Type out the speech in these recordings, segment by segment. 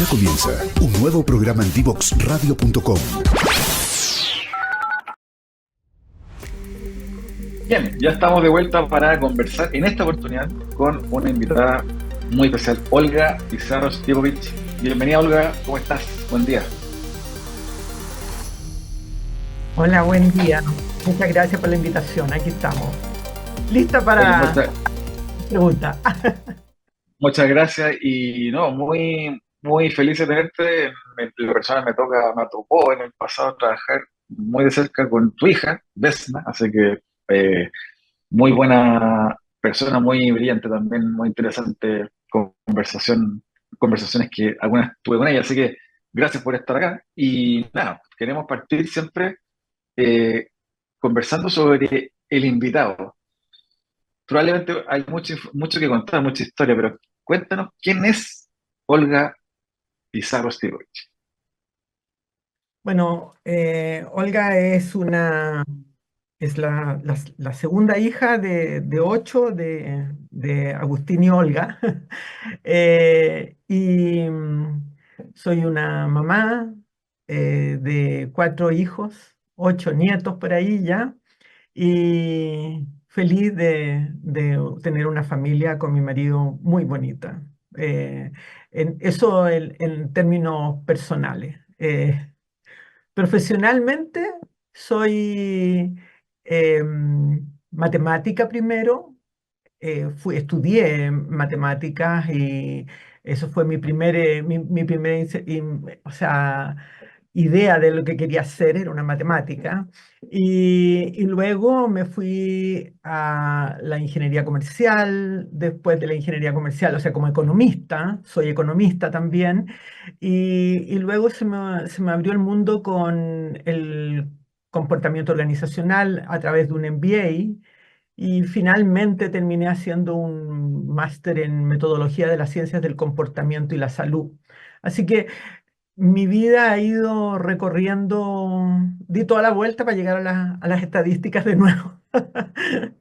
Ya comienza un nuevo programa en divoxradio.com. Bien, ya estamos de vuelta para conversar en esta oportunidad con una invitada muy especial, Olga Pizarro Stipovich. Bienvenida, Olga, ¿cómo estás? Buen día. Hola, buen día. Muchas gracias por la invitación. Aquí estamos. Lista Oye, para preguntas. muchas gracias y no, muy feliz de tenerte. La persona me tocó en el pasado trabajar muy de cerca con tu hija, Vesna, así que eh, muy buena persona, muy brillante también, muy interesante conversaciones que algunas tuve con ella, así que gracias por estar acá. Y nada, queremos partir siempre eh, conversando sobre el invitado. Probablemente hay mucho que contar, mucha historia, pero cuéntanos quién es Olga Pizarro Stilovich. Bueno, Olga es la segunda hija de ocho de Agustín y Olga. Soy una mamá de cuatro hijos, ocho nietos por ahí ya. Y feliz de tener una familia con mi marido muy bonita. Eso en términos personales. Profesionalmente soy matemática primero, estudié matemáticas y eso fue mi primera o sea, idea de lo que quería hacer, era una matemática. Y luego me fui a la ingeniería comercial, después de la ingeniería comercial, o sea, como economista, soy economista también, y luego se me abrió el mundo con el comportamiento organizacional a través de un MBA. Y finalmente terminé haciendo un máster en metodología de las ciencias del comportamiento y la salud. Así que mi vida ha ido recorriendo, di toda la vuelta para llegar a las estadísticas de nuevo.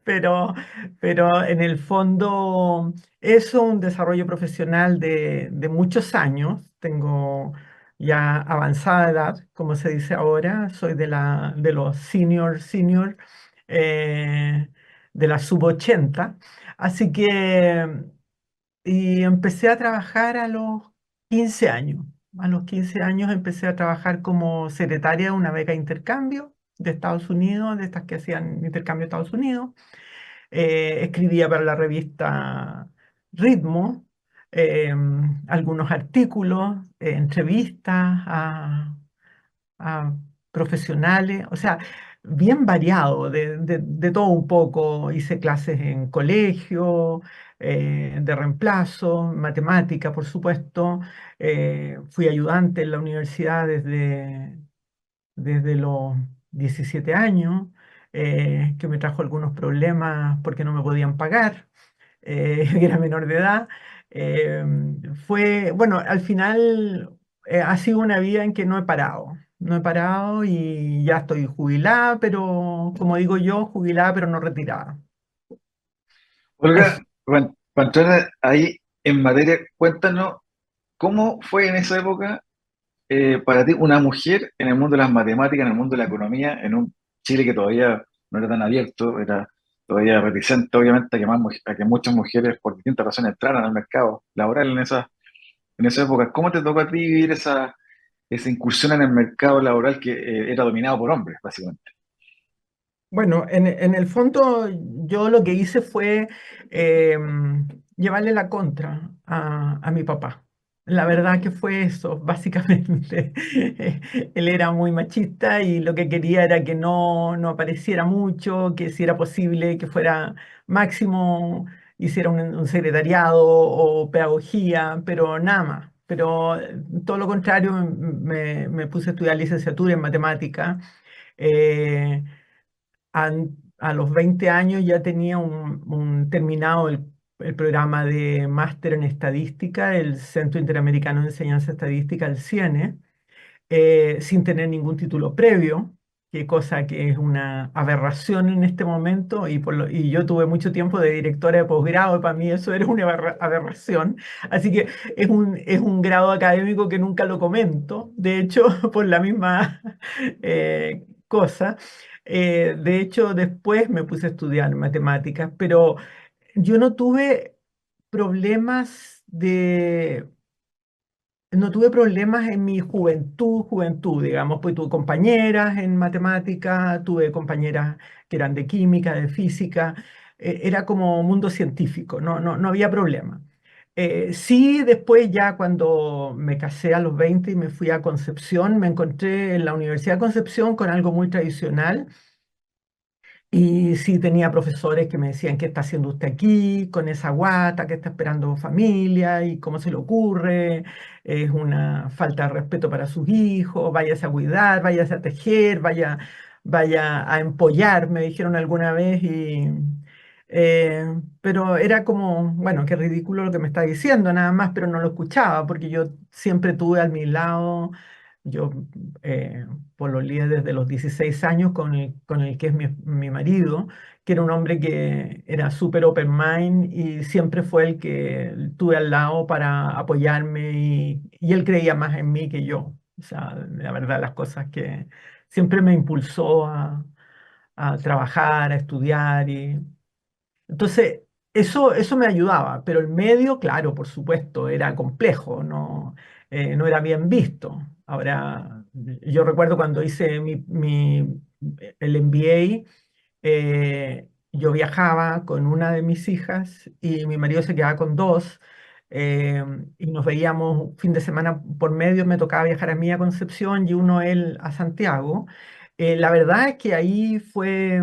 Pero, pero en el fondo es un desarrollo profesional de muchos años. Tengo ya avanzada edad, como se dice ahora. Soy de los senior, eh, de la sub 80. Así que, y empecé a trabajar a los 15 años. A los 15 años empecé a trabajar como secretaria de una beca de intercambio de Estados Unidos, de estas que hacían intercambio de Estados Unidos. Escribía para la revista Ritmo, eh, algunos artículos, entrevistas a profesionales, o sea, bien variado, de todo un poco. Hice clases en colegio, de reemplazo, matemática, por supuesto. Fui ayudante en la universidad desde los 17 años, que me trajo algunos problemas porque no me podían pagar, que era menor de edad. Eh, bueno, al final ha sido una vida en que no he parado. No he parado y ya estoy jubilada, pero como digo yo, jubilada pero no retirada. Olga, Eso. cuando eras ahí en materia, cuéntanos cómo fue en esa época para ti una mujer en el mundo de las matemáticas, en el mundo de la economía, en un Chile que todavía no era tan abierto, era todavía reticente, obviamente, a que, a que muchas mujeres, por distintas razones, entraran al mercado laboral en esa época. ¿Cómo te tocó a ti vivir esa incursión en el mercado laboral que era dominado por hombres, básicamente? Bueno, en el fondo yo lo que hice fue llevarle la contra a mi papá. La verdad que fue eso, básicamente. Él era muy machista y lo que quería era que no apareciera mucho, que si era posible que fuera máximo, hiciera un secretariado o pedagogía, pero nada más. Pero todo lo contrario, me puse a estudiar licenciatura en matemática. eh, a los 20 años ya tenía terminado el programa de máster en estadística del Centro Interamericano de Enseñanza Estadística, el CIENE, sin tener ningún título previo. qué cosa que es una aberración en este momento, y yo tuve mucho tiempo de directora de posgrado, y para mí eso era una aberración, así que es un grado académico que nunca lo comento, de hecho, por la misma cosa. De hecho, después me puse a estudiar matemáticas, pero yo no tuve problemas no tuve problemas en mi juventud, digamos, pues tuve compañeras en matemática, tuve compañeras que eran de química, de física, era como mundo científico, no había problema. Sí, después ya cuando me casé a los 20 y me fui a Concepción, me encontré en la Universidad de Concepción con algo muy tradicional, y sí tenía profesores que me decían: ¿qué está haciendo usted aquí con esa guata? ¿Que está esperando familia? ¿Y cómo se le ocurre? Es una falta de respeto para sus hijos. Váyase a cuidar, váyase a tejer, vaya a empollar, me dijeron alguna vez. Pero era como, bueno, qué ridículo lo que me está diciendo, nada más, pero no lo escuchaba porque yo siempre tuve a mi lado. Yo eh, pololeé desde los 16 años con el que es mi marido, que era un hombre que era súper open mind y siempre fue el que tuve al lado para apoyarme, y él creía más en mí que yo. O sea, la verdad, las cosas que siempre me impulsó a trabajar, a estudiar. Entonces, eso me ayudaba, pero el medio, claro, por supuesto, era complejo, no era bien visto. Ahora, yo recuerdo cuando hice el MBA, yo viajaba con una de mis hijas y mi marido se quedaba con dos, eh, y nos veíamos fin de semana por medio. Me tocaba viajar a mí a Concepción y uno él a Santiago. La verdad es que ahí fue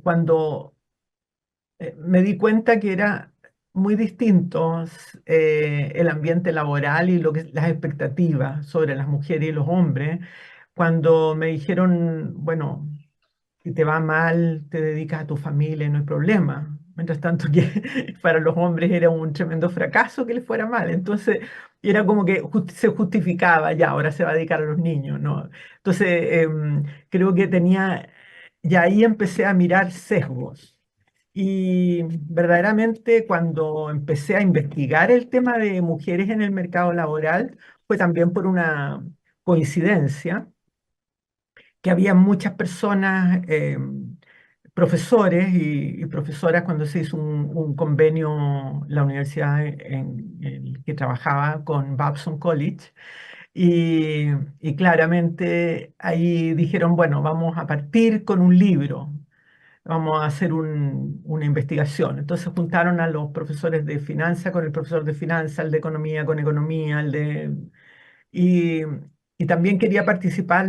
cuando me di cuenta que era muy distinto el ambiente laboral y las expectativas sobre las mujeres y los hombres, cuando me dijeron: bueno, si te va mal, te dedicas a tu familia y no hay problema. Mientras tanto que para los hombres era un tremendo fracaso que les fuera mal. Entonces era como que se justificaba: ya, ahora se va a dedicar a los niños, ¿no? Entonces creo que ya ahí empecé a mirar sesgos. Y verdaderamente cuando empecé a investigar el tema de mujeres en el mercado laboral, fue también por una coincidencia, que había muchas personas, profesores y profesoras, cuando se hizo un convenio, la universidad en el que trabajaba con Babson College, y, y claramente ahí dijeron: bueno, vamos a partir con un libro. Vamos a hacer una investigación. Entonces juntaron a los profesores de finanzas con el profesor de finanzas, el de economía con economía, y, y también quería participar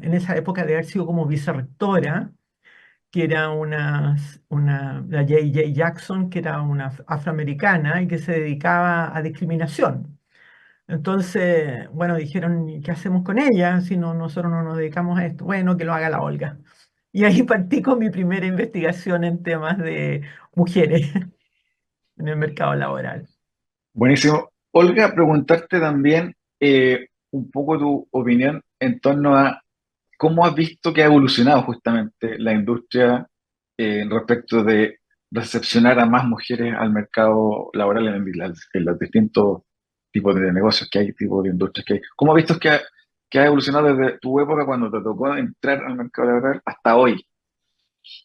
en esa época de haber sido como vicerrectora, que era la J. J. Jackson, que era una afroamericana y que se dedicaba a discriminación. Entonces, bueno, dijeron: ¿y qué hacemos con ella si nosotros no nos dedicamos a esto? Bueno, que lo haga la Olga. Y ahí partí con mi primera investigación en temas de mujeres en el mercado laboral. Buenísimo. Olga, preguntarte también un poco tu opinión en torno a cómo has visto que ha evolucionado justamente la industria respecto de recepcionar a más mujeres al mercado laboral en los distintos tipos de negocios que hay, tipos de industrias que hay. ¿Cómo has visto que ha evolucionado desde tu época cuando te tocó entrar al mercado laboral hasta hoy?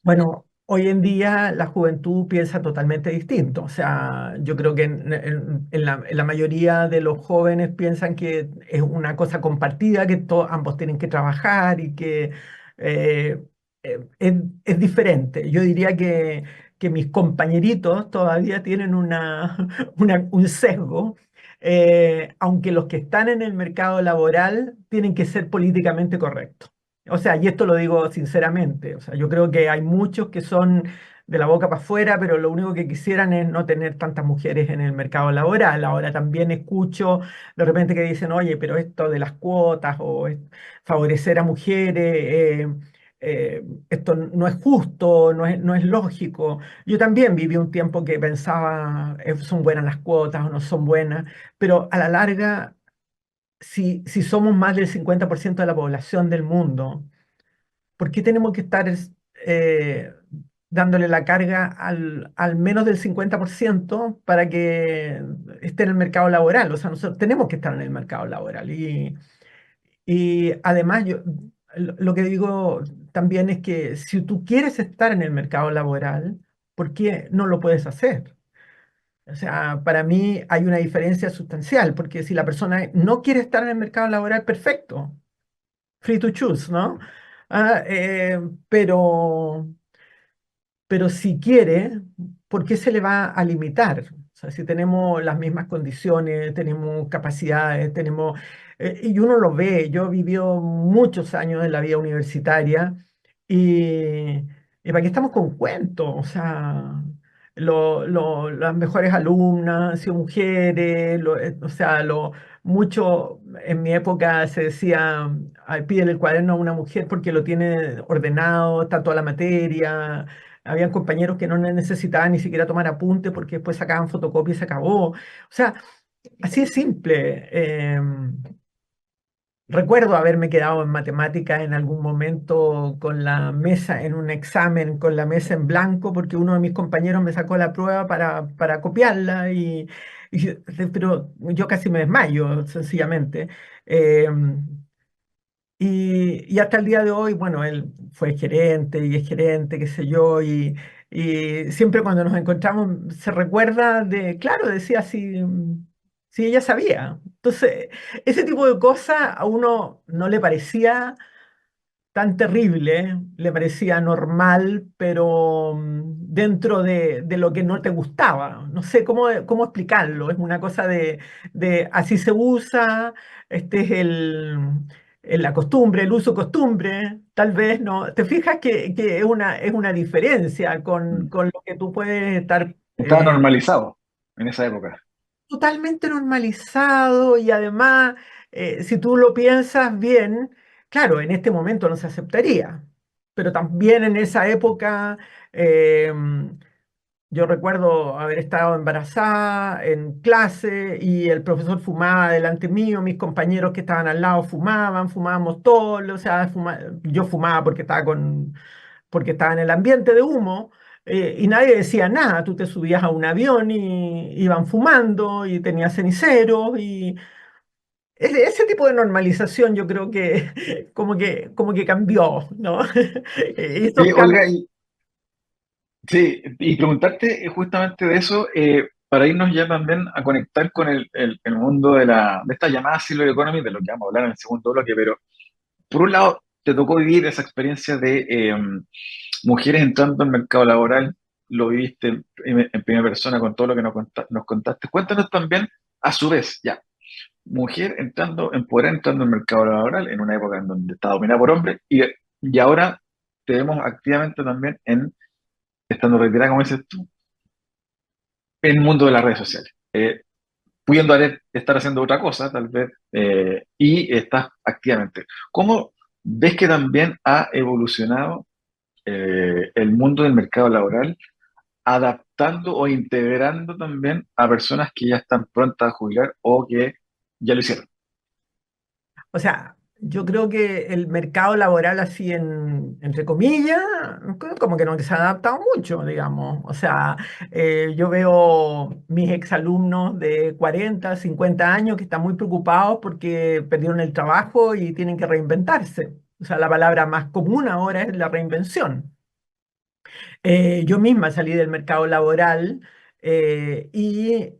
Bueno, hoy en día la juventud piensa totalmente distinto. O sea, yo creo que en la mayoría de los jóvenes piensan que es una cosa compartida, que ambos tienen que trabajar y que eh, es diferente. Yo diría que mis compañeritos todavía tienen un sesgo, aunque los que están en el mercado laboral tienen que ser políticamente correctos. O sea, y esto lo digo sinceramente, o sea, yo creo que hay muchos que son de la boca para afuera, pero lo único que quisieran es no tener tantas mujeres en el mercado laboral. Ahora también escucho de repente que dicen: oye, pero esto de las cuotas favorecer a mujeres, esto no es justo, no es lógico. Yo también viví un tiempo que pensaba: ¿son buenas las cuotas o no son buenas? Pero a la larga, si somos más del 50% de la población del mundo, ¿Por qué tenemos que estar eh, dándole la carga al menos del 50% para que esté en el mercado laboral? O sea, nosotros tenemos que estar en el mercado laboral. Y además, lo que digo también es que si tú quieres estar en el mercado laboral, ¿por qué no lo puedes hacer? O sea, para mí hay una diferencia sustancial, porque si la persona no quiere estar en el mercado laboral, perfecto, free to choose, ¿no? Ah, pero si quiere, ¿por qué se le va a limitar? O sea, si tenemos las mismas condiciones, tenemos capacidades, y uno lo ve, yo he vivido muchos años en la vida universitaria y, para qué estamos con cuentos, o sea, las mejores alumnas han sido mujeres, o sea, mucho en mi época se decía, "Ay, pídele el cuaderno a una mujer porque lo tiene ordenado, está toda la materia". Habían compañeros que no necesitaban ni siquiera tomar apunte porque después sacaban fotocopia y se acabó. O sea, así es simple. Recuerdo haberme quedado en matemáticas en algún momento con la mesa, en un examen, con la mesa en blanco, porque uno de mis compañeros me sacó la prueba para copiarla, pero yo casi me desmayo, sencillamente. Em, y hasta el día de hoy, bueno, él fue gerente y es gerente, qué sé yo, y siempre cuando nos encontramos se recuerda de, claro, decía si ella sabía. Entonces, ese tipo de cosas a uno no le parecía tan terrible, le parecía normal, pero dentro de lo que no te gustaba. No sé cómo explicarlo. Es una cosa de así se usa, este es la costumbre, el uso costumbre, tal vez, ¿no? Te fijas que es una diferencia con lo que tú puedes estar Estaba normalizado en esa época. totalmente normalizado y además, si tú lo piensas bien, claro, en este momento no se aceptaría, pero también en esa época, eh, yo recuerdo haber estado embarazada en clase y el profesor fumaba delante mío, mis compañeros que estaban al lado fumaban, fumábamos todos, o sea, yo fumaba porque estaba en el ambiente de humo, y nadie decía nada. Tú te subías a un avión y iban fumando y tenías ceniceros y ese tipo de normalización yo creo que como que cambió, ¿no? Y esos Oye, cambios, Olga, sí, y preguntarte justamente de eso, para irnos ya también a conectar con el mundo de esta llamada Silver Economy, de lo que vamos a hablar en el segundo bloque, pero por un lado, te tocó vivir esa experiencia de mujeres entrando al mercado laboral, lo viviste en primera persona con todo lo que nos contaste. Cuéntanos también, a su vez, ya, mujer entrando, empoderada entrando al mercado laboral en una época en donde está dominada por hombres y ahora te vemos activamente también estando retirada, como dices tú, en el mundo de las redes sociales. Pudiendo estar haciendo otra cosa, tal vez, y estás activamente. ¿Cómo ves que también ha evolucionado el mundo del mercado laboral, adaptando o integrando también a personas que ya están prontas a jubilar o que ya lo hicieron? o sea, yo creo que el mercado laboral así entre comillas, como que no se ha adaptado mucho, digamos. O sea, yo veo mis exalumnos de 40, 50 años que están muy preocupados porque perdieron el trabajo y tienen que reinventarse. O sea, la palabra más común ahora es la reinvención. Yo misma salí del mercado laboral y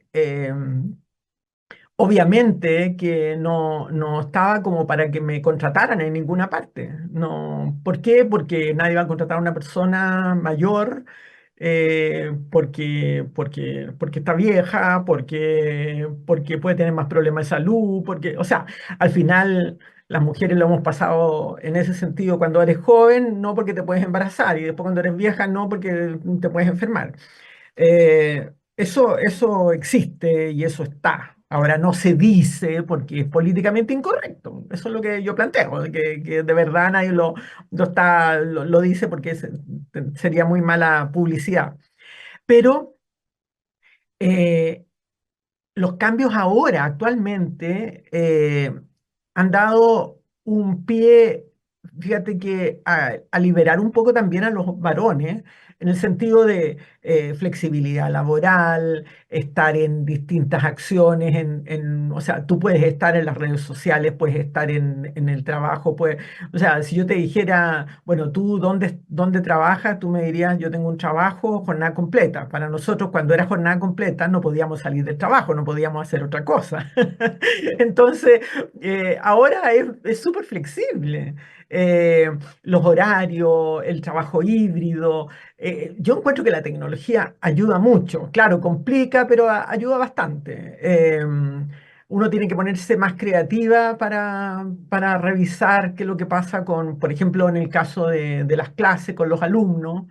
obviamente que no estaba como para que me contrataran en ninguna parte. No, ¿por qué? Porque nadie va a contratar a una persona mayor, porque está vieja, porque puede tener más problemas de salud, o sea, al final las mujeres lo hemos pasado en ese sentido cuando eres joven, no porque te puedes embarazar, y después cuando eres vieja, no porque te puedes enfermar. Eso existe y eso está. Ahora no se dice porque es políticamente incorrecto. Eso es lo que yo planteo, que de verdad nadie lo dice porque sería muy mala publicidad. Pero eh, los cambios ahora, actualmente, han dado un pie. fíjate que a liberar un poco también a los varones, en el sentido de flexibilidad laboral, estar en distintas acciones, o sea, tú puedes estar en las redes sociales, puedes estar en el trabajo, o sea, si yo te dijera, bueno, ¿tú dónde trabajas? Tú me dirías, yo tengo un trabajo, jornada completa. Para nosotros, cuando era jornada completa, no podíamos salir del trabajo, no podíamos hacer otra cosa. Entonces, ahora es súper flexible. Eh, los horarios, el trabajo híbrido. Yo encuentro que la tecnología ayuda mucho. Claro, complica, pero ayuda bastante. Uno tiene que ponerse más creativa para revisar qué es lo que pasa con, por ejemplo, en el caso de las clases con los alumnos.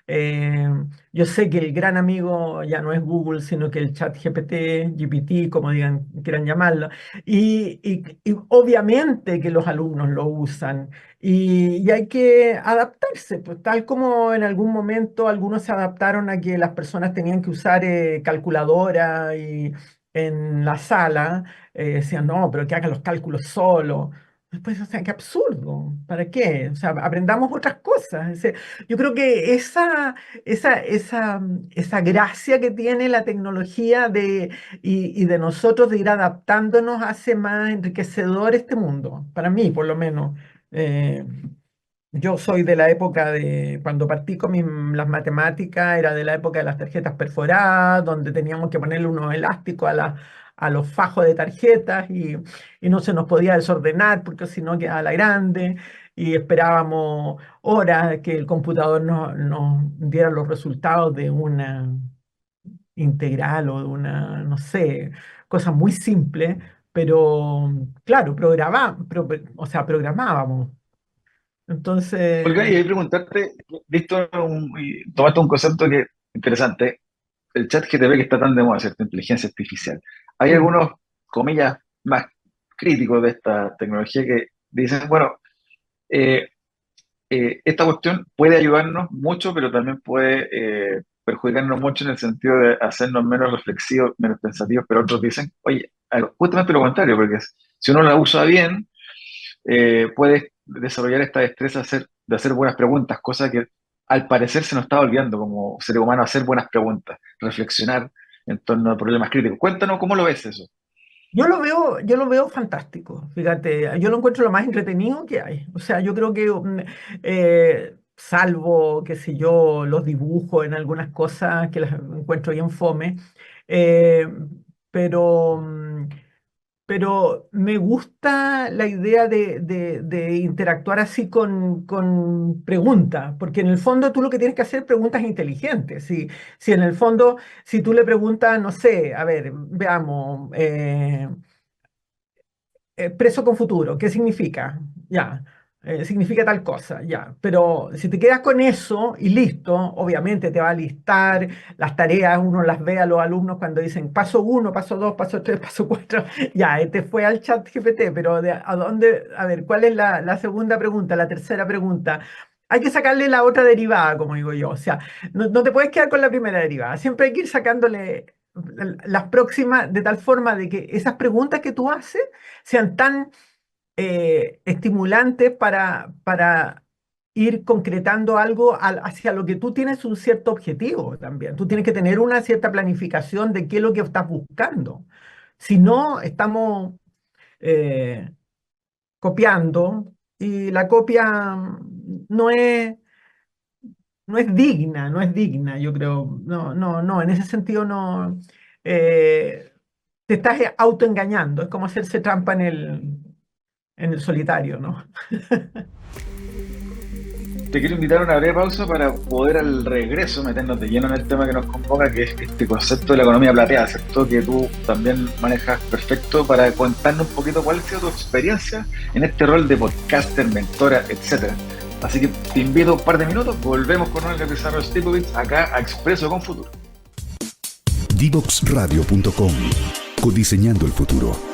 Eh, yo sé que el gran amigo ya no es Google, sino que el chat GPT, como digan, quieran llamarlo, y obviamente que los alumnos lo usan y hay que adaptarse, pues tal como en algún momento algunos se adaptaron a que las personas tenían que usar calculadora y en la sala decían, no, pero que hagan los cálculos solo. Después, o sea, qué absurdo, ¿para qué? O sea, aprendamos otras cosas. Yo creo que esa gracia que tiene la tecnología y de nosotros de ir adaptándonos hace más enriquecedor este mundo, para mí por lo menos. Eh, yo soy de la época de, cuando partí con las matemáticas, era de la época de las tarjetas perforadas, donde teníamos que ponerle unos elásticos a los fajos de tarjetas y no se nos podía desordenar porque si no quedaba la grande y esperábamos horas que el computador nos diera los resultados de una integral o de una, no sé, cosa muy simple, pero claro, o sea, programábamos. Olga, y Entonces, ahí preguntarte, y tomaste un concepto que interesante, el chat GTP que está tan de moda, ¿cierto? Inteligencia artificial. Hay mm, algunos, comillas, más críticos de esta tecnología que dicen, bueno, eh, esta cuestión puede ayudarnos mucho, pero también puede perjudicarnos mucho en el sentido de hacernos menos reflexivos, menos pensativos, pero otros dicen, oye, justamente lo contrario, porque si uno la usa bien, puedes desarrollar esta destreza de hacer buenas preguntas, cosa que al parecer se nos está olvidando como ser humano, hacer buenas preguntas, reflexionar en torno a problemas críticos. Cuéntanos cómo lo ves eso. yo lo veo fantástico, fíjate, yo lo encuentro lo más entretenido que hay. O sea, yo creo que, salvo, qué sé yo, los dibujos en algunas cosas que las encuentro bien fome, eh, pero, pero me gusta la idea de interactuar así con preguntas, porque en el fondo tú lo que tienes que hacer es preguntas inteligentes. Si en el fondo, si tú le preguntas, no sé, a ver, veamos, preso con futuro, ¿qué significa? Ya, significa tal cosa, ya. Pero si te quedas con eso y listo, obviamente te va a listar las tareas, uno las ve a los alumnos cuando dicen paso uno, paso dos, paso tres, paso cuatro, ya, te fue al chat GPT, pero ¿a dónde? A ver, ¿cuál es la segunda pregunta, la tercera pregunta? Hay que sacarle la otra derivada, como digo yo. O sea, no te puedes quedar con la primera derivada. Siempre hay que ir sacándole las próximas de tal forma de que esas preguntas que tú haces sean tan estimulantes para ir concretando algo hacia lo que tú tienes un cierto objetivo también. Tú tienes que tener una cierta planificación de qué es lo que estás buscando. Si no, estamos eh, copiando y la copia no es digna, no es digna, yo creo. No, no, no, en ese sentido no. eh, Te estás autoengañando, es como hacerse trampa en el solitario, ¿no? Te quiero invitar a una breve pausa para poder al regreso meternos de lleno en el tema que nos convoca, que es este concepto de la economía plateada, ¿cierto? Que tú también manejas perfecto para contarnos un poquito cuál ha sido tu experiencia en este rol de podcaster, mentora, etcétera. Así que te invito a un par de minutos, volvemos con Olga Pizarro Stipovich acá a Expreso con Futuro. Divoxradio.com. Codiseñando el futuro.